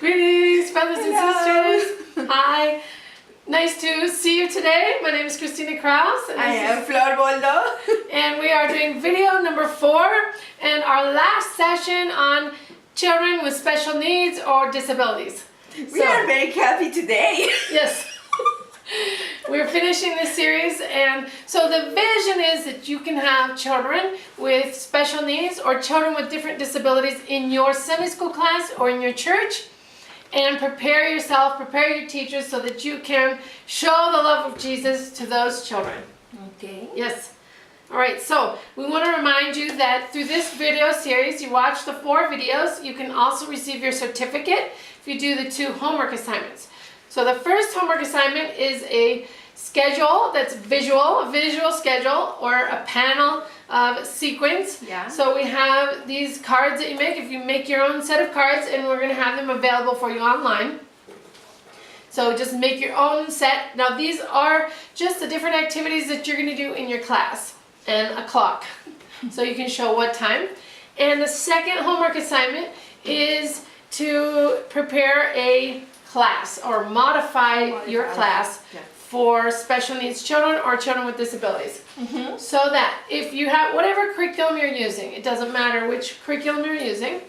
Greetings, brothers and sisters. Hi. Nice to see you today. My name is Kristina Krauss. I am Flor Boldo. And we are doing video number 4 and our last session on children with special needs or disabilities. We are very happy today. Yes. We're finishing this series, and so the vision is that you can have children with special needs or children with different disabilities in your Sunday school class or in your church, and prepare yourself, prepare your teachers so that you can show the love of Jesus to those children. Okay. Yes. All right, so we want to remind you that through this video series, you watch the 4 videos, you can also receive your certificate if you do the 2 homework assignments. So the first homework assignment is a schedule that's visual, a visual schedule or a panel of sequence. Yeah. So we have these cards that you make. If you make your own set of cards, and we're going to have them available for you online. So just make your own set. Now these are just the different activities that you're going to do in your class, and a clock. So you can show what time. And the second homework assignment is to prepare a class or modify your class for special needs children or children with disabilities. So that if you have whatever curriculum you're using, it doesn't matter which curriculum you're using,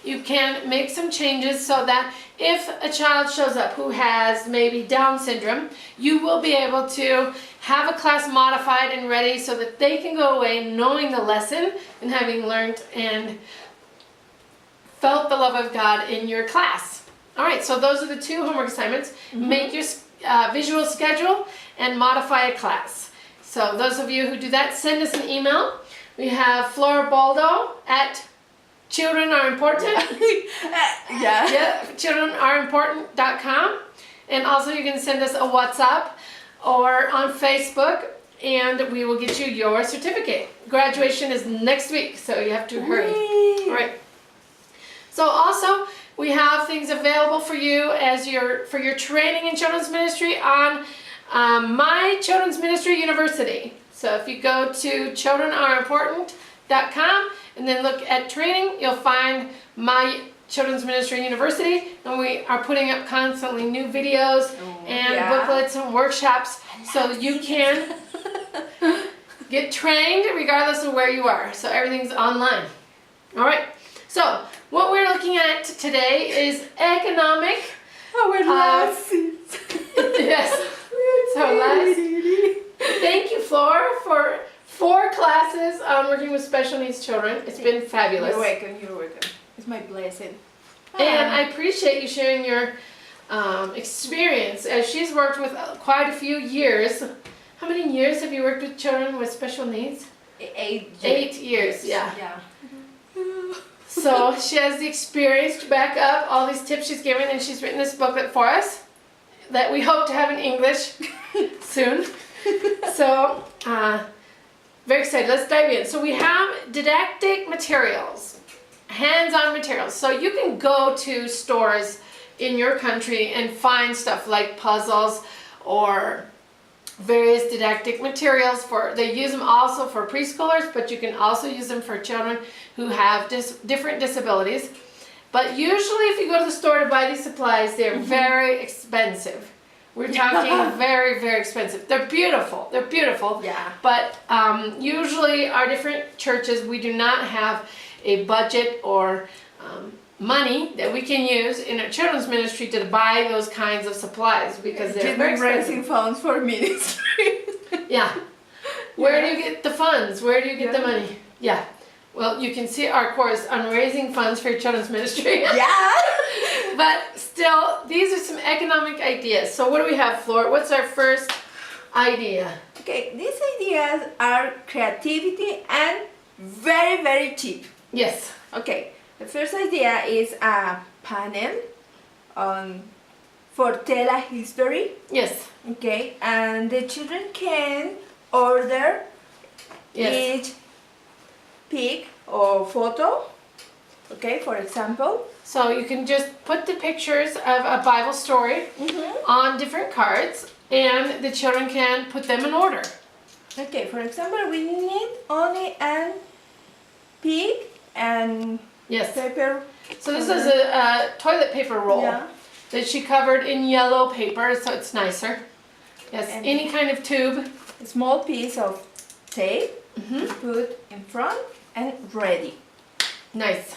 you can make some changes so that if a child shows up who has maybe Down syndrome, you will be able to have a class modified and ready so that they can go away knowing the lesson and having learned and felt the love of God in your class. All right, so those are the 2 homework assignments. Make your visual schedule and modify a class. So those of you who do that, send us an email. We have Flor Boldo at Children Are Important. Yeah, childrenareimportant.com. And also you can send us a WhatsApp or on Facebook, and we will get you your certificate. Graduation is next week, so you have to hurry. All right. So also, we have things available for you as for your training in children's ministry on My Children's Ministry University. So if you go to childrenareimportant.com and then look at training, you'll find My Children's Ministry University, and we are putting up constantly new videos and booklets and workshops so you can get trained regardless of where you are. So everything's online. All right. So what we're looking at today is economic. Yes. So last. Thank you, Flor, for 4 classes on working with special needs children. It's been fabulous. You're welcome. You're welcome. It's my blessing. And I appreciate you sharing your experience, as she's worked with quite a few years. How many years have you worked with children with special needs? 8 years. 8 years, yeah. Yeah. So she has the experience to back up all these tips she's given, and she's written this booklet for us that we hope to have in English soon. So, very excited. Let's dive in. So we have didactic materials, hands-on materials. So you can go to stores in your country and find stuff like puzzles or various didactic materials. They use them also for preschoolers, but you can also use them for children who have different disabilities. But usually if you go to the store to buy these supplies, they're very expensive. We're talking very, very expensive. They're beautiful. They're beautiful. Yeah. But usually our different churches, we do not have a budget or money that we can use in a children's ministry to buy those kinds of supplies because they're very expensive. Raising funds for ministry. Yeah. Where do you get the funds? Where do you get the money? Yeah. Well, you can see our course on raising funds for your children's ministry. Yeah. But still, these are some economic ideas. So what do we have, Flor? What's our first idea? Okay, these ideas are creativity and very, very cheap. Yes. Okay. The first idea is a panel for tela history. Yes. Okay, and the children can order each pic or photo. Okay, for example. So you can just put the pictures of a Bible story on different cards, and the children can put them in order. Okay, for example, we need only a pig and Yes. paper So this is a toilet paper roll Yeah. that she covered in yellow paper, so it's nicer. Yes, And any kind of tube. a small piece of tape Mm-hmm. to put in front and ready. Nice.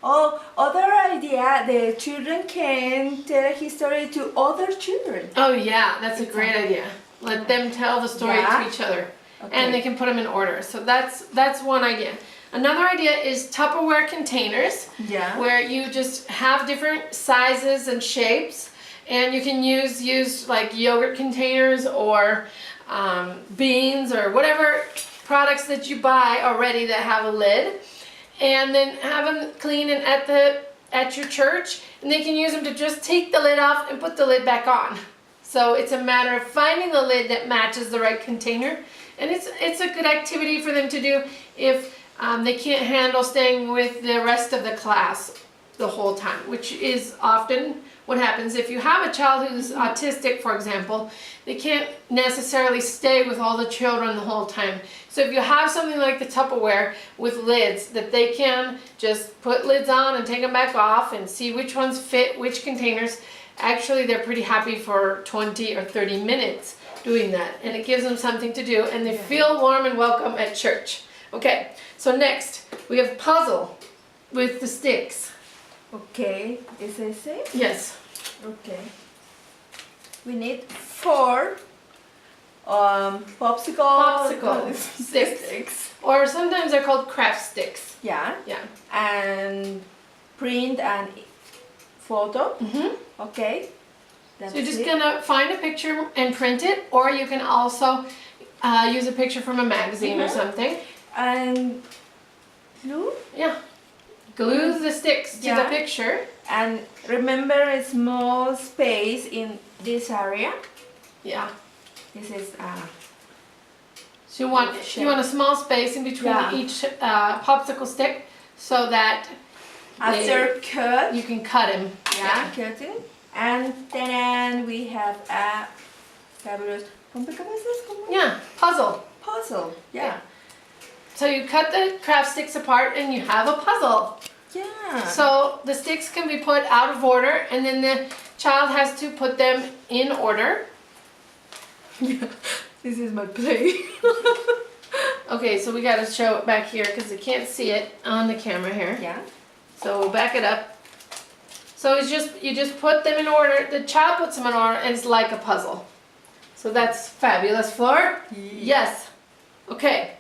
Oh, other idea, the children can tell a history to other children. Oh yeah, that's a great idea. Let them tell the story Yeah. to each other. Okay. And they can put them in order. So that's one idea. Another idea is Tupperware containers, Yeah. where you just have different sizes and shapes, and you can use like yogurt containers or beans or whatever products that you buy already that have a lid, and then have them clean and at your church, and they can use them to just take the lid off and put the lid back on. So it's a matter of finding the lid that matches the right container, and it's a good activity for them to do if they can't handle staying with the rest of the class the whole time, which is often what happens. If you have a child who's autistic, for example, they can't necessarily stay with all the children the whole time. So if you have something like the Tupperware with lids that they can just put lids on and take them back off and see which ones fit which containers, actually they're pretty happy for 20 or 30 minutes doing that, and it gives them something to do, and they feel warm and welcome at church. Okay, so next we have puzzle with the sticks. Okay, is this it? Yes. Okay. We need 4 popsicle sticks. Or sometimes they're called craft sticks. Yeah. Yeah. And print and photo. Mm-hmm. Okay. That's So you're just it. gonna find a picture and print it, or you can also use a picture from a magazine or something. And glue. Yeah. Glue the sticks to the Yeah. picture. And remember a small space in this area. Yeah. This is So you want a small space in between Yeah. each popsicle stick, so that after cut. you can cut them. Yeah, cutting. And then we have a fabulous Yeah. Puzzle. puzzle. Yeah. So you cut the craft sticks apart and you have a puzzle. Yeah. So the sticks can be put out of order, and then the child has to put them in order. This is my play. Okay, so we gotta show it back here because they can't see it on the camera here. Yeah. So we'll back it up. So it's you just put them in order. The child puts them in order, and it's like a puzzle. So that's fabulous, Flor. Yes. Okay.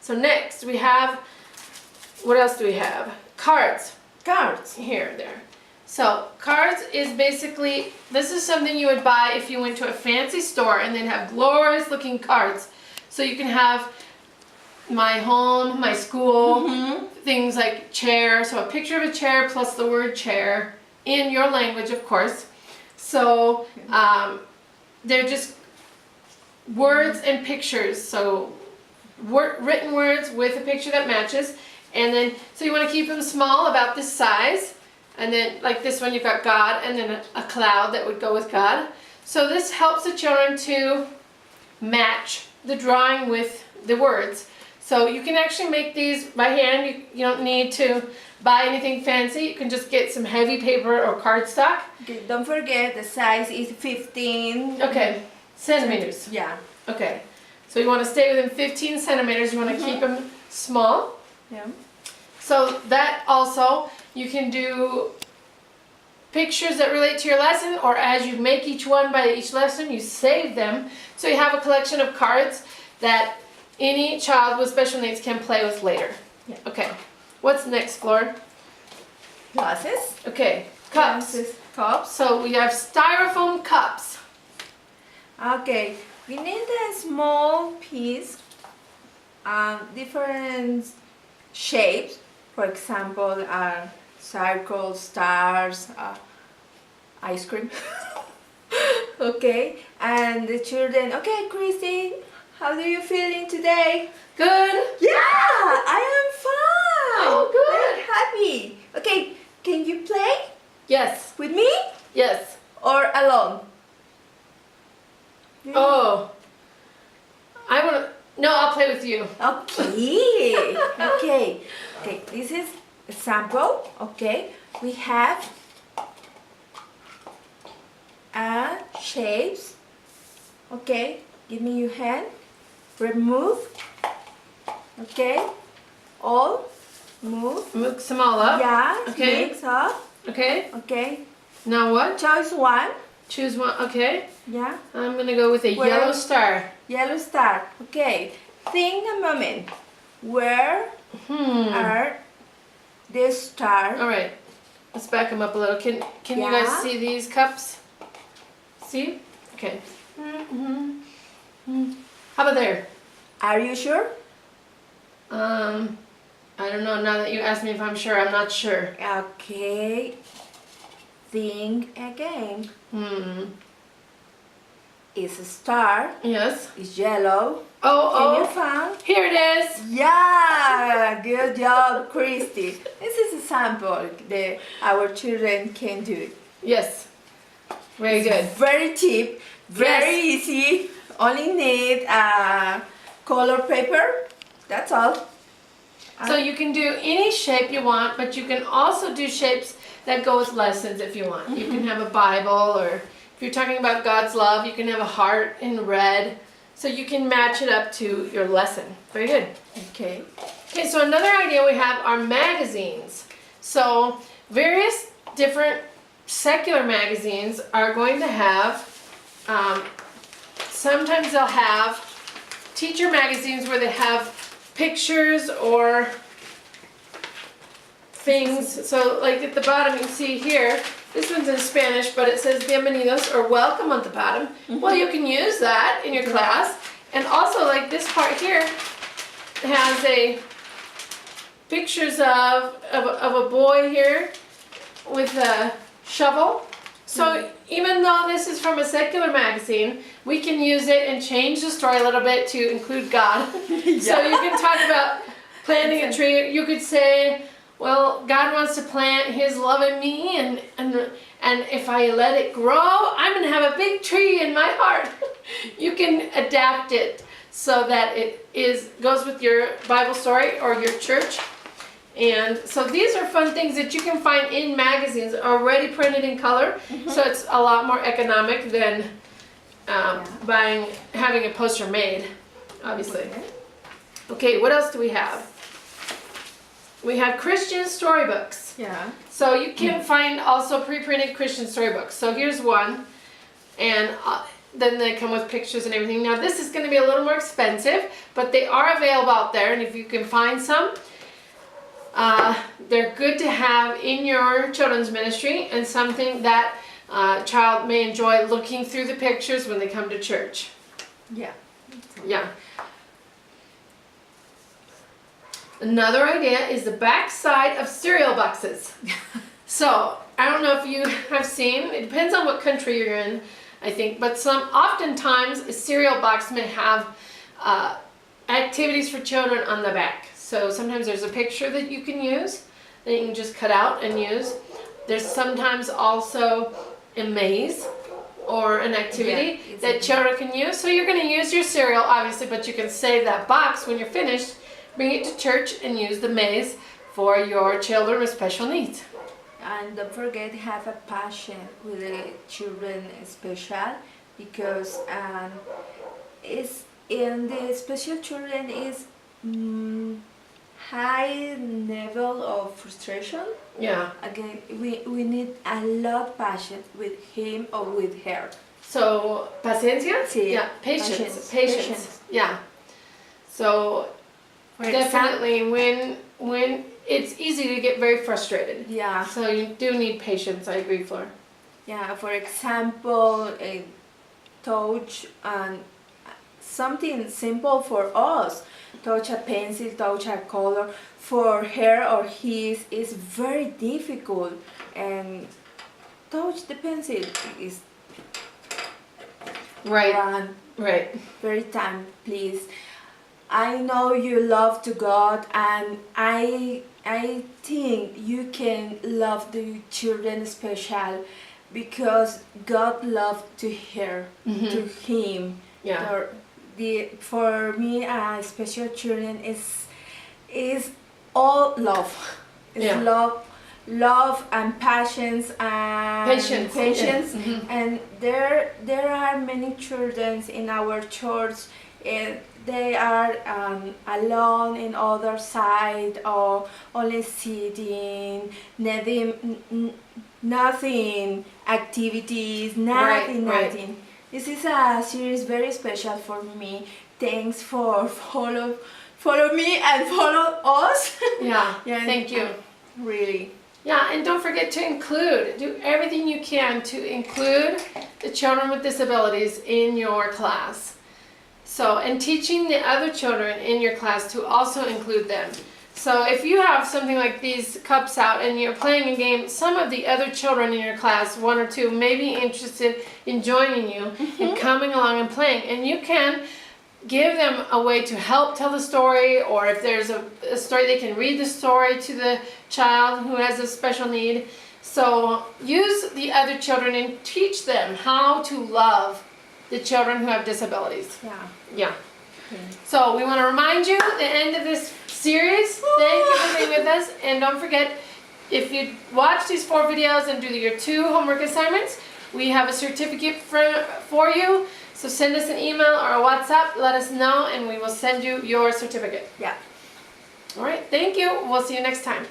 So next we have, what else do we have? Cards. Cards. Here, there. So cards is basically, this is something you would buy if you went to a fancy store, and they'd have glorious looking cards. So you can have my home, my school, things like chair. So a picture of a chair plus the word chair in your language, of course. So they're just words and pictures. So written words with a picture that matches. And then, so you want to keep them small, about this size. And then, like this one, you've got God, and then a cloud that would go with God. So this helps the children to match the drawing with the words. So you can actually make these by hand. You don't need to buy anything fancy. You can just get some heavy paper or cardstock. Okay, don't forget the size is 15. Okay, centimeters. Yeah. Okay, so you want to stay within 15 centimeters. You want to keep them small. Yeah. So that also, you can do pictures that relate to your lesson, or as you make each one by each lesson, you save them. So you have a collection of cards that any child with special needs can play with later. Yeah. Okay, what's next, Flor? Glasses. Okay, cups. Glasses. Cups. So we have styrofoam cups. Okay, we need a small piece, different shapes. For example, circles, stars, ice cream. Okay, and the children. Okay, Christy, how do you feeling today? Good. Yeah, I am fine. Oh, good. I'm happy. Okay, can you play Yes. with me Yes. or alone? Oh. I want to. No, I'll play with you. Okay. Okay. Okay. This is a sample. Okay. we have shapes. Okay, give me your hand. Remove. Okay, all move. Mix them all up. Yeah, Okay. mix up. Okay. Okay, Now what? choice one. Choose one. Okay. Yeah, I'm gonna go with a Where- yellow star. yellow star. Okay, think a moment. Where are the stars? All right. Let's back them up a little. Can you guys Yeah. see these cups? See? Okay. How about there? Are you sure? I don't know. Now that you asked me if I'm sure, I'm not sure. Okay, think again. It's a star. Yes. It's yellow. Oh, Can you oh. find? Here it is. Yeah, good job, Christy. This is a sample that our children can do. Yes. Very good. Very cheap, very easy. Only need color paper. That's all. So you can do any shape you want, but you can also do shapes that go with lessons if you want. You can have a Bible, or if you're talking about God's love, you can have a heart in red. So you can match it up to your lesson. Very good. Okay. Okay, so another idea we have are magazines. So various different secular magazines are going to have, sometimes they'll have teacher magazines where they have pictures or things. So like at the bottom you can see here, this one's in Spanish, but it says bienvenidos or welcome on the bottom. Well, you can use that in your class. And also like this part here has a pictures of a boy here with a shovel. So even though this is from a secular magazine, we can use it and change the story a little bit to include God. So you can talk about planting a tree. You could say, well, God wants to plant His love in me, and if I let it grow, I'm going to have a big tree in my heart. You can adapt it so that it goes with your Bible story or your church. And so these are fun things that you can find in magazines already printed in color. So it's a lot more economic than having a poster made, obviously. Okay, what else do we have? We have Christian storybooks. Yeah. So you can find also pre-printed Christian storybooks. So here's one, and then they come with pictures and everything. Now this is going to be a little more expensive, but they are available out there, and if you can find some, they're good to have in your children's ministry and something that child may enjoy looking through the pictures when they come to church. Yeah. Yeah. Another idea is the back side of cereal boxes. So, I don't know if you have seen, it depends on what country you're in, I think, but oftentimes a cereal box may have activities for children on the back. So sometimes there's a picture that you can use, that you can just cut out and use. There's sometimes also a maze or an activity that children can use. So you're going to use your cereal, obviously, but you can save that box when you're finished, bring it to church, and use the maze for your children with special needs. And don't forget to have a passion with the children special, because it's in the special children is high level of frustration. Yeah. Again, we need a lot of patience with him or with her. So, paciencia? Sí. Yeah, patience. Yeah. So, definitely when it's easy to get very frustrated. Yeah. So you do need patience, I agree, Flor. Yeah, for example, a touch and something simple for us. Touch a pencil, touch a color. For her or his is very difficult, and touch the pencil is Right. very time, please. I know you love to God, and I think you can love the children special because God loved to her, to him. Yeah. For me, special children is all love. It's Yeah. love love and patience and Patience, patience. yes. Mhm. And there are many children in our church, and they are alone in other side, or only sitting, nothing activities, nothing, Right. nothing. This is a series very special for me. Thanks for follow me and follow us. Yeah, Yeah, thank you. Really. Yeah, and don't forget to do everything you can to include the children with disabilities in your class. So, and teaching the other children in your class to also include them. So if you have something like these cups out and you're playing a game, some of the other children in your class, 1 or 2, may be interested in joining you and coming along and playing. And you can give them a way to help tell the story, or if there's a story, they can read the story to the child who has a special need. So use the other children and teach them how to love the children who have disabilities. Yeah. Yeah. So we want to remind you the end of this series. Thank you for being with us. And don't forget, if you watch these 4 videos and do your 2 homework assignments, we have a certificate for you. So send us an email or a WhatsApp, let us know, and we will send you your certificate. Yeah. All right, thank you. We'll see you next time.